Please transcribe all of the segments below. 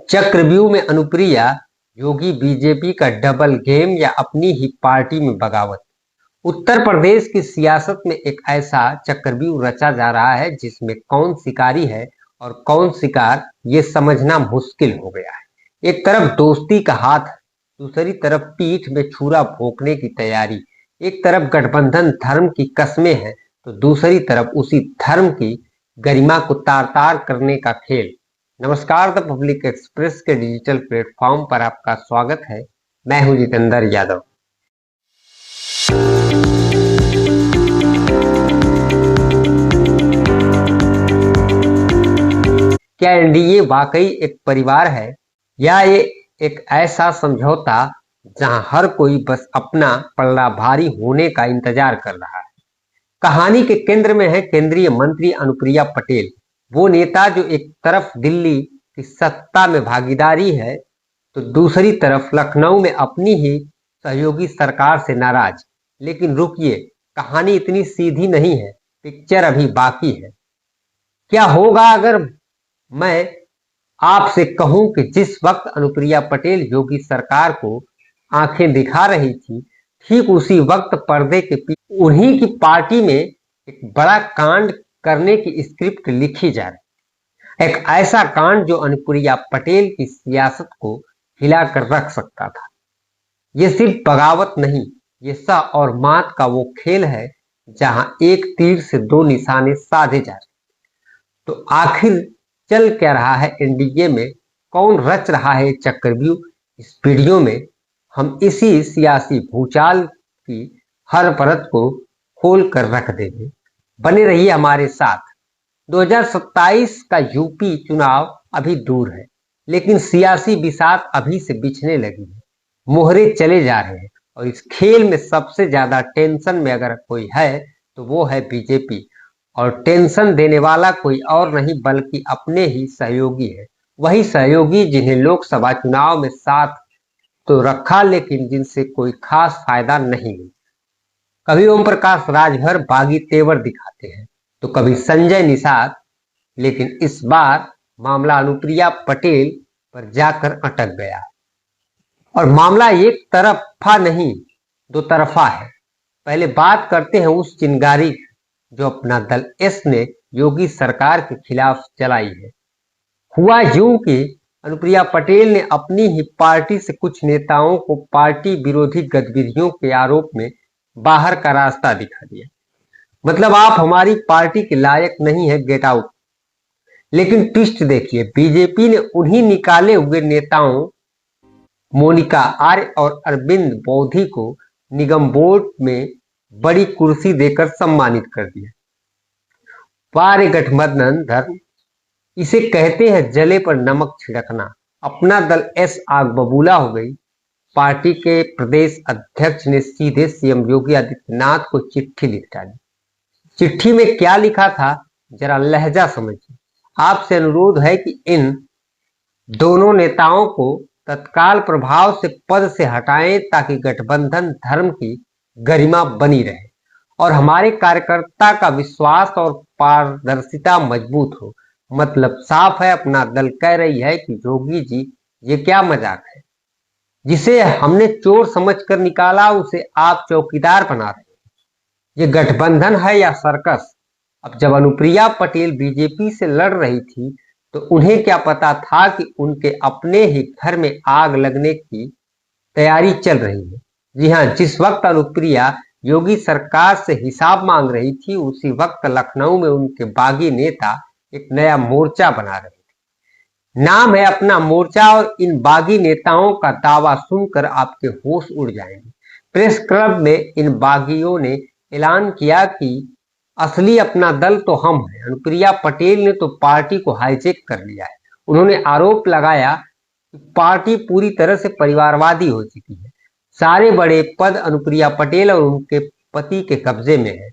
चक्रव्यूह में अनुप्रिया, योगी बीजेपी का डबल गेम या अपनी ही पार्टी में बगावत। उत्तर प्रदेश की सियासत में एक ऐसा चक्रव्यूह रचा जा रहा है जिसमें कौन शिकारी है और कौन शिकार ये समझना मुश्किल हो गया है। एक तरफ दोस्ती का हाथ, दूसरी तरफ पीठ में छुरा भोंकने की तैयारी। एक तरफ गठबंधन धर्म की कस्में हैं तो दूसरी तरफ उसी धर्म की गरिमा को तार तार करने का खेल। नमस्कार, द पब्लिक एक्सप्रेस के डिजिटल प्लेटफॉर्म पर आपका स्वागत है। मैं हूं जितेंद्र यादव। क्या एनडीए वाकई एक परिवार है या ये एक ऐसा समझौता जहां हर कोई बस अपना पल्ला भारी होने का इंतजार कर रहा है? कहानी के केंद्र में है केंद्रीय मंत्री अनुप्रिया पटेल, वो नेता जो एक तरफ दिल्ली की सत्ता में भागीदारी है तो दूसरी तरफ लखनऊ में अपनी ही सहयोगी सरकार से नाराज। लेकिन रुकिए, कहानी इतनी सीधी नहीं है, पिक्चर अभी बाकी है। क्या होगा अगर मैं आपसे कहूं कि जिस वक्त अनुप्रिया पटेल योगी सरकार को आंखें दिखा रही थी, ठीक उसी वक्त पर्दे के पीछे उन्हीं की पार्टी में एक बड़ा कांड करने की स्क्रिप्ट लिखी जा रही। एक ऐसा कांड जो अनुप्रिया पटेल की सियासत को हिलाकर रख सकता था। ये सिर्फ बगावत नहीं, ये सह और मात का वो खेल है जहां एक तीर से दो निशाने साधे जा रहे। तो आखिर चल क्या रहा है एनडीए में, कौन रच रहा है चक्रव्यूह? इस वीडियो में हम इसी सियासी भूचाल की हर परत को खोल कर रख देंगे। बने रहिए हमारे साथ। 2027 का यूपी चुनाव अभी दूर है, लेकिन सियासी बिसात अभी से बिछने लगी है। मोहरे चले जा रहे हैं और इस खेल में सबसे ज्यादा टेंशन में अगर कोई है तो वो है बीजेपी। और टेंशन देने वाला कोई और नहीं बल्कि अपने ही सहयोगी है। वही सहयोगी जिन्हें लोकसभा चुनाव में साथ तो रखा लेकिन जिनसे कोई खास फायदा नहीं मिला। कभी ओम प्रकाश राजभर बागी तेवर दिखाते हैं तो कभी संजय निषाद, लेकिन इस बार मामला अनुप्रिया पटेल पर जाकर अटक गया। और मामला एक तरफा नहीं, दो तरफा है। पहले बात करते हैं उस चिंगारी जो अपना दल एस ने योगी सरकार के खिलाफ चलाई है। हुआ यूं कि अनुप्रिया पटेल ने अपनी ही पार्टी से कुछ नेताओं को पार्टी विरोधी गतिविधियों के आरोप में बाहर का रास्ता दिखा दिया। मतलब आप हमारी पार्टी के लायक नहीं है, गेट आउट। लेकिन ट्विस्ट देखिए, बीजेपी ने उन्हीं निकाले हुए नेताओं मोनिका आर्य और अरविंद बोधी को निगम बोर्ड में बड़ी कुर्सी देकर सम्मानित कर दिया। वारे गठबंधन धर्म, इसे कहते हैं जले पर नमक छिड़कना। अपना दल एस आग बबूला हो गई। पार्टी के प्रदेश अध्यक्ष ने सीधे सीएम योगी आदित्यनाथ को चिट्ठी लिख डाली। चिट्ठी में क्या लिखा था, जरा लहजा समझिए। आपसे अनुरोध है कि इन दोनों नेताओं को तत्काल प्रभाव से पद से हटाएं ताकि गठबंधन धर्म की गरिमा बनी रहे और हमारे कार्यकर्ता का विश्वास और पारदर्शिता मजबूत हो। मतलब साफ है, अपना दल कह रही है कि योगी जी ये क्या मजाक है? जिसे हमने चोर समझकर निकाला उसे आप चौकीदार बना रहे हैं। ये गठबंधन है या सर्कस? अब जब अनुप्रिया पटेल बीजेपी से लड़ रही थी तो उन्हें क्या पता था कि उनके अपने ही घर में आग लगने की तैयारी चल रही है। जी हाँ, जिस वक्त अनुप्रिया योगी सरकार से हिसाब मांग रही थी उसी वक्त लखनऊ में उनके बागी नेता एक नया मोर्चा बना रहे थे। नाम है अपना मोर्चा और इन बागी नेताओं का दावा सुनकर आपके होश उड़ जाएंगे। प्रेस क्लब में इन बागियों ने ऐलान किया कि असली अपना दल तो हम हैं। अनुप्रिया पटेल ने तो पार्टी को हाईजैक कर लिया है। उन्होंने आरोप लगाया कि पार्टी पूरी तरह से परिवारवादी हो चुकी है। सारे बड़े पद अनुप्रिया पटेल और उनके पति के कब्जे में है।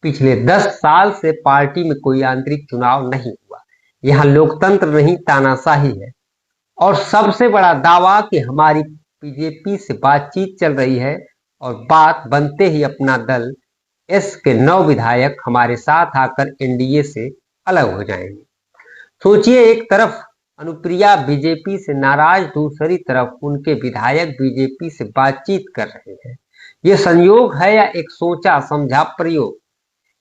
पिछले 10 साल से पार्टी में कोई आंतरिक चुनाव नहीं हुआ। यहाँ लोकतंत्र नहीं, तानाशाही है। और सबसे बड़ा दावा कि हमारी बीजेपी से बातचीत चल रही है और बात बनते ही अपना दल एस के 9 विधायक हमारे साथ आकर एनडीए से अलग हो जाएंगे। सोचिए, एक तरफ अनुप्रिया बीजेपी से नाराज, दूसरी तरफ उनके विधायक बीजेपी से बातचीत कर रहे हैं। ये संयोग है या एक सोचा समझा प्रयोग?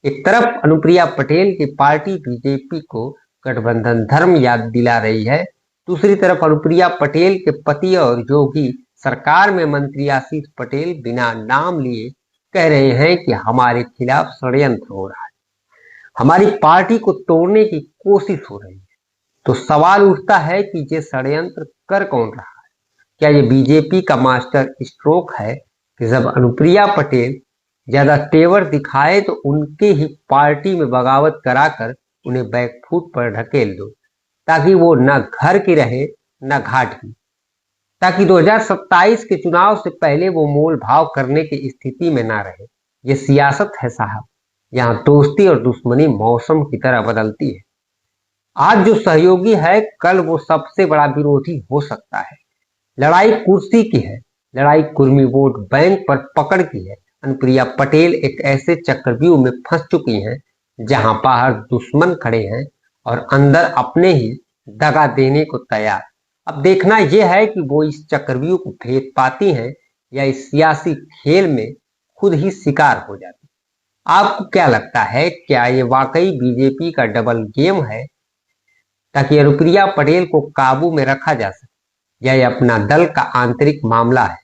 एक तरफ अनुप्रिया पटेल की पार्टी बीजेपी को गठबंधन धर्म याद दिला रही है, दूसरी तरफ अनुप्रिया पटेल के पति और योगी सरकार में मंत्री आशीष पटेल बिना नाम लिए कह रहे हैं कि हमारे खिलाफ षड्यंत्र हो रहा है, हमारी पार्टी को तोड़ने की कोशिश हो रही है। तो सवाल उठता है कि ये षड्यंत्र कर कौन रहा है? क्या ये बीजेपी का मास्टर स्ट्रोक है कि जब अनुप्रिया पटेल ज्यादा तेवर दिखाए तो उनके ही पार्टी में बगावत कराकर उन्हें बैकफुट पर ढकेल दो, ताकि वो न घर की रहे न घाट की, ताकि 2027 के चुनाव से पहले वो मोल भाव करने की स्थिति में ना रहे। ये सियासत है साहब, यहाँ दोस्ती और दुश्मनी मौसम की तरह बदलती है। आज जो सहयोगी है कल वो सबसे बड़ा विरोधी हो सकता है। लड़ाई कुर्सी की है, लड़ाई कुर्मी वोट बैंक पर पकड़ की है। अनुप्रिया पटेल एक ऐसे चक्रव्यूह में फंस चुकी हैं जहां बाहर दुश्मन खड़े हैं और अंदर अपने ही दगा देने को तैयार। अब देखना यह है कि वो इस चक्रव्यूह को भेद पाती हैं या इस सियासी खेल में खुद ही शिकार हो जाती। आपको क्या लगता है, क्या ये वाकई बीजेपी का डबल गेम है ताकि अनुप्रिया पटेल को काबू में रखा जा सके, या ये अपना दल का आंतरिक मामला है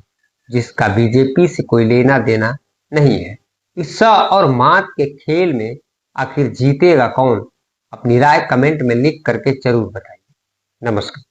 जिसका बीजेपी से कोई लेना देना नहीं है? इस स और मात के खेल में आखिर जीतेगा कौन? अपनी राय कमेंट में लिख करके जरूर बताइए। नमस्कार।